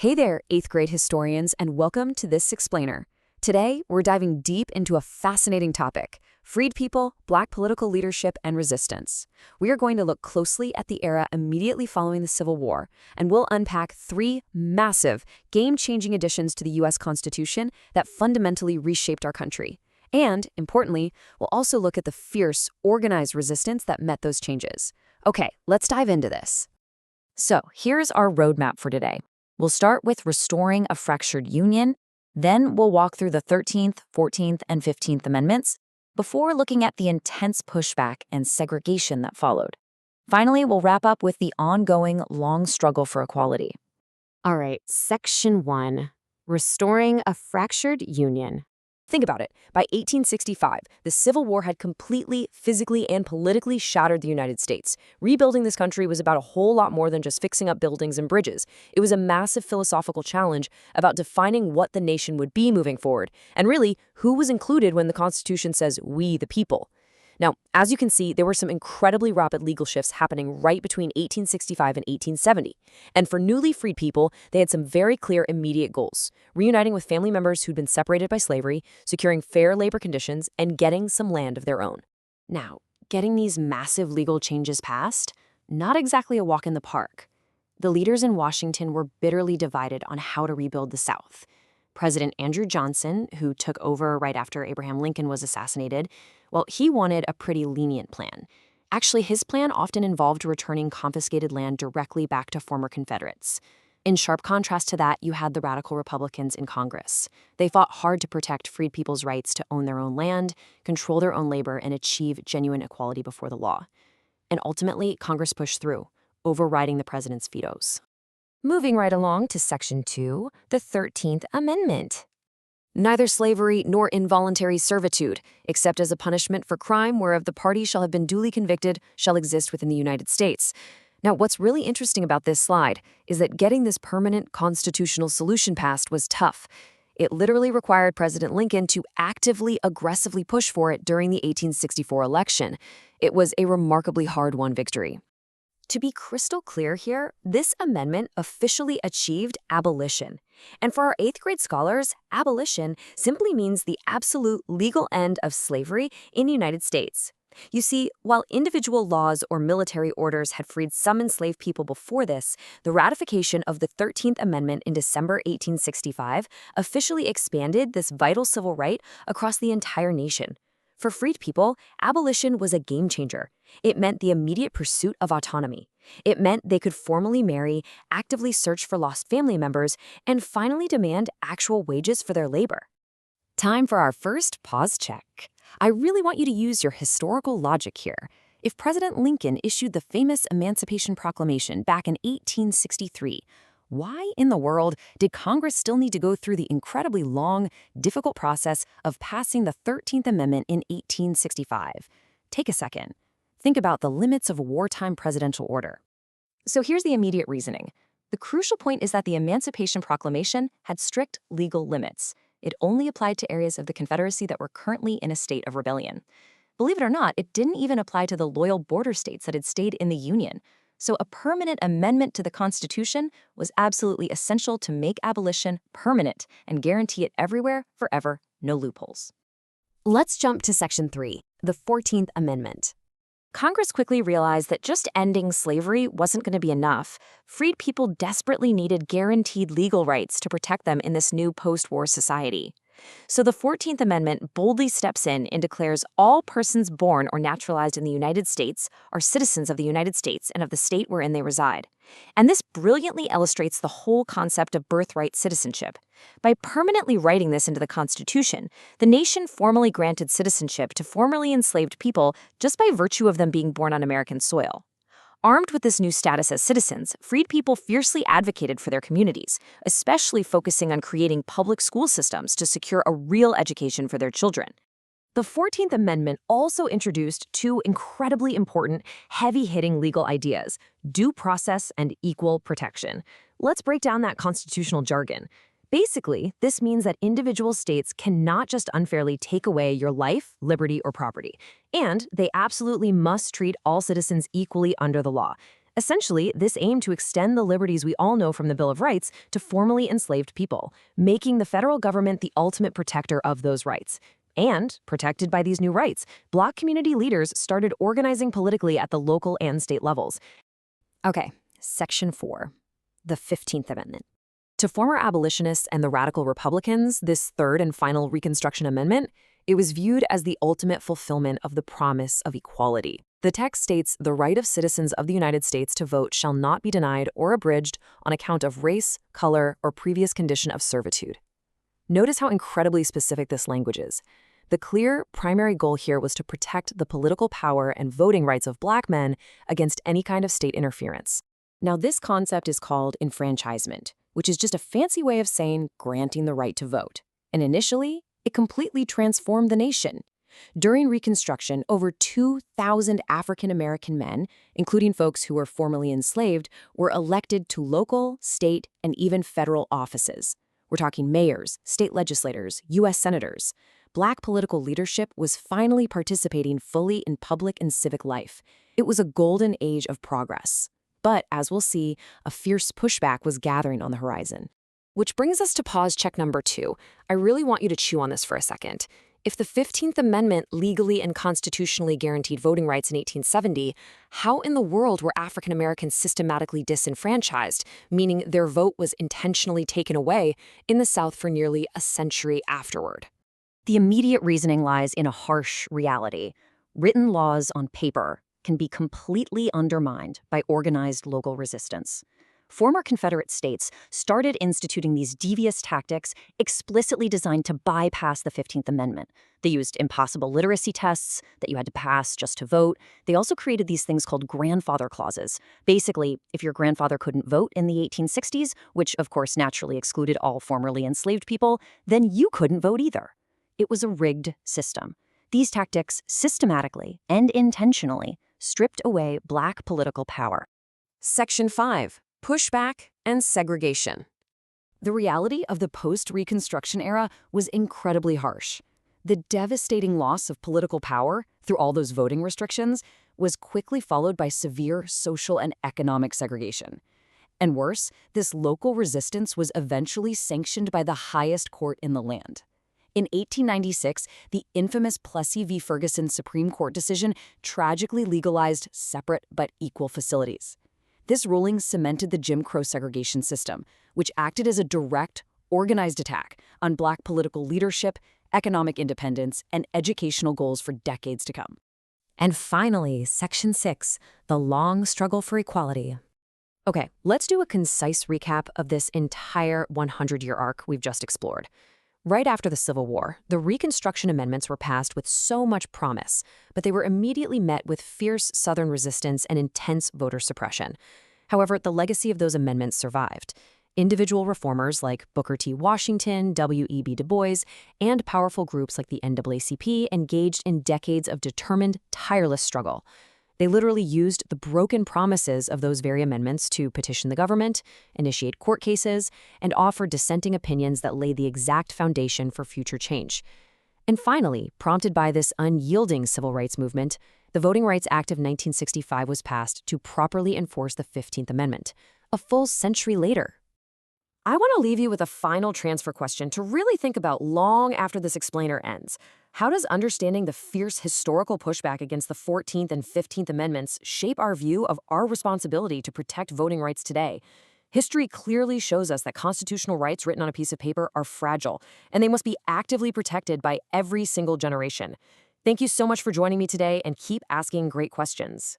Hey there, 8th grade historians, and welcome to this explainer. Today, we're diving deep into a fascinating topic: freed people, Black political leadership, and resistance. We are going to look closely at the era immediately following the Civil War, and we'll unpack three massive, game-changing additions to the U.S. Constitution that fundamentally reshaped our country. And, importantly, we'll also look at the fierce, organized resistance that met those changes. Okay, let's dive into this. So, here's our roadmap for today. We'll start with restoring a fractured union, then we'll walk through the 13th, 14th, and 15th Amendments, before looking at the intense pushback and segregation that followed. Finally, we'll wrap up with the ongoing long struggle for equality. All right, Section 1, Restoring a Fractured Union. Think about it. By 1865, the Civil War had completely, physically, and politically shattered the United States. Rebuilding this country was about a whole lot more than just fixing up buildings and bridges. It was a massive philosophical challenge about defining what the nation would be moving forward, and really, who was included when the Constitution says, "we the people." Now, as you can see, there were some incredibly rapid legal shifts happening right between 1865 and 1870. And for newly freed people, they had some very clear immediate goals: reuniting with family members who'd been separated by slavery, securing fair labor conditions, and getting some land of their own. Now, getting these massive legal changes passed? Not exactly a walk in the park. The leaders in Washington were bitterly divided on how to rebuild the South. President Andrew Johnson, who took over right after Abraham Lincoln was assassinated, well, he wanted a pretty lenient plan. Actually, his plan often involved returning confiscated land directly back to former Confederates. In sharp contrast to that, you had the radical Republicans in Congress. They fought hard to protect freed people's rights to own their own land, control their own labor, and achieve genuine equality before the law. And ultimately, Congress pushed through, overriding the president's vetoes. Moving right along to Section 2, the 13th Amendment. Neither slavery nor involuntary servitude, except as a punishment for crime whereof the party shall have been duly convicted, shall exist within the United States. Now, what's really interesting about this slide is that getting this permanent constitutional solution passed was tough. It literally required President Lincoln to actively, aggressively push for it during the 1864 election. It was a remarkably hard-won victory. To be crystal clear here, this amendment officially achieved abolition. And for our 8th grade scholars, abolition simply means the absolute legal end of slavery in the United States. You see, while individual laws or military orders had freed some enslaved people before this, the ratification of the 13th Amendment in December 1865 officially expanded this vital civil right across the entire nation. For freed people, abolition was a game changer. It meant the immediate pursuit of autonomy. It meant they could formally marry, actively search for lost family members, and finally demand actual wages for their labor. Time for our first pause check. I really want you to use your historical logic here. If President Lincoln issued the famous Emancipation Proclamation back in 1863, why in the world did Congress still need to go through the incredibly long, difficult process of passing the 13th Amendment in 1865? Take a second. Think about the limits of a wartime presidential order. So here's the immediate reasoning. The crucial point is that the Emancipation Proclamation had strict legal limits. It only applied to areas of the Confederacy that were currently in a state of rebellion. Believe it or not, it didn't even apply to the loyal border states that had stayed in the Union. So a permanent amendment to the Constitution was absolutely essential to make abolition permanent and guarantee it everywhere, forever, no loopholes. Let's jump to Section 3, the 14th Amendment. Congress quickly realized that just ending slavery wasn't going to be enough. Freed people desperately needed guaranteed legal rights to protect them in this new post-war society. So the 14th Amendment boldly steps in and declares all persons born or naturalized in the United States are citizens of the United States and of the state wherein they reside. And this brilliantly illustrates the whole concept of birthright citizenship. By permanently writing this into the Constitution, the nation formally granted citizenship to formerly enslaved people just by virtue of them being born on American soil. Armed with this new status as citizens, freed people fiercely advocated for their communities, especially focusing on creating public school systems to secure a real education for their children. The 14th Amendment also introduced two incredibly important, heavy-hitting legal ideas: due process and equal protection. Let's break down that constitutional jargon. Basically, this means that individual states cannot just unfairly take away your life, liberty, or property, and they absolutely must treat all citizens equally under the law. Essentially, this aimed to extend the liberties we all know from the Bill of Rights to formerly enslaved people, making the federal government the ultimate protector of those rights. And, protected by these new rights, Black community leaders started organizing politically at the local and state levels. Okay, Section 4, the 15th Amendment. To former abolitionists and the radical Republicans, this third and final Reconstruction Amendment, it was viewed as the ultimate fulfillment of the promise of equality. The text states the right of citizens of the United States to vote shall not be denied or abridged on account of race, color, or previous condition of servitude. Notice how incredibly specific this language is. The clear, primary goal here was to protect the political power and voting rights of Black men against any kind of state interference. Now, this concept is called enfranchisement, which is just a fancy way of saying granting the right to vote. And initially, it completely transformed the nation. During Reconstruction, over 2,000 African American men, including folks who were formerly enslaved, were elected to local, state, and even federal offices. We're talking mayors, state legislators, U.S. senators. Black political leadership was finally participating fully in public and civic life. It was a golden age of progress. But, as we'll see, a fierce pushback was gathering on the horizon. Which brings us to pause check number 2. I really want you to chew on this for a second. If the 15th Amendment legally and constitutionally guaranteed voting rights in 1870, how in the world were African Americans systematically disenfranchised, meaning their vote was intentionally taken away in the South for nearly a century afterward? The immediate reasoning lies in a harsh reality. Written laws on paper can be completely undermined by organized local resistance. Former Confederate states started instituting these devious tactics explicitly designed to bypass the 15th Amendment. They used impossible literacy tests that you had to pass just to vote. They also created these things called grandfather clauses. Basically, if your grandfather couldn't vote in the 1860s, which of course naturally excluded all formerly enslaved people, then you couldn't vote either. It was a rigged system. These tactics systematically and intentionally stripped away Black political power. Section 5. Pushback and segregation. The reality of the post-Reconstruction era was incredibly harsh. The devastating loss of political power through all those voting restrictions was quickly followed by severe social and economic segregation. And worse, this local resistance was eventually sanctioned by the highest court in the land. In 1896, the infamous Plessy v. Ferguson Supreme Court decision tragically legalized separate but equal facilities. This ruling cemented the Jim Crow segregation system, which acted as a direct, organized attack on Black political leadership, economic independence, and educational goals for decades to come. And finally, Section 6, the long struggle for equality. Okay, let's do a concise recap of this entire 100-year arc we've just explored. Right after the Civil War, the Reconstruction Amendments were passed with so much promise, but they were immediately met with fierce Southern resistance and intense voter suppression. However, the legacy of those amendments survived. Individual reformers like Booker T. Washington, W.E.B. Du Bois, and powerful groups like the NAACP engaged in decades of determined, tireless struggle. They literally used the broken promises of those very amendments to petition the government, initiate court cases, and offer dissenting opinions that laid the exact foundation for future change. And finally, prompted by this unyielding civil rights movement, the Voting Rights Act of 1965 was passed to properly enforce the 15th Amendment, a full century later. I want to leave you with a final transfer question to really think about long after this explainer ends. How does understanding the fierce historical pushback against the 14th and 15th Amendments shape our view of our responsibility to protect voting rights today? History clearly shows us that constitutional rights written on a piece of paper are fragile, and they must be actively protected by every single generation. Thank you so much for joining me today, and keep asking great questions.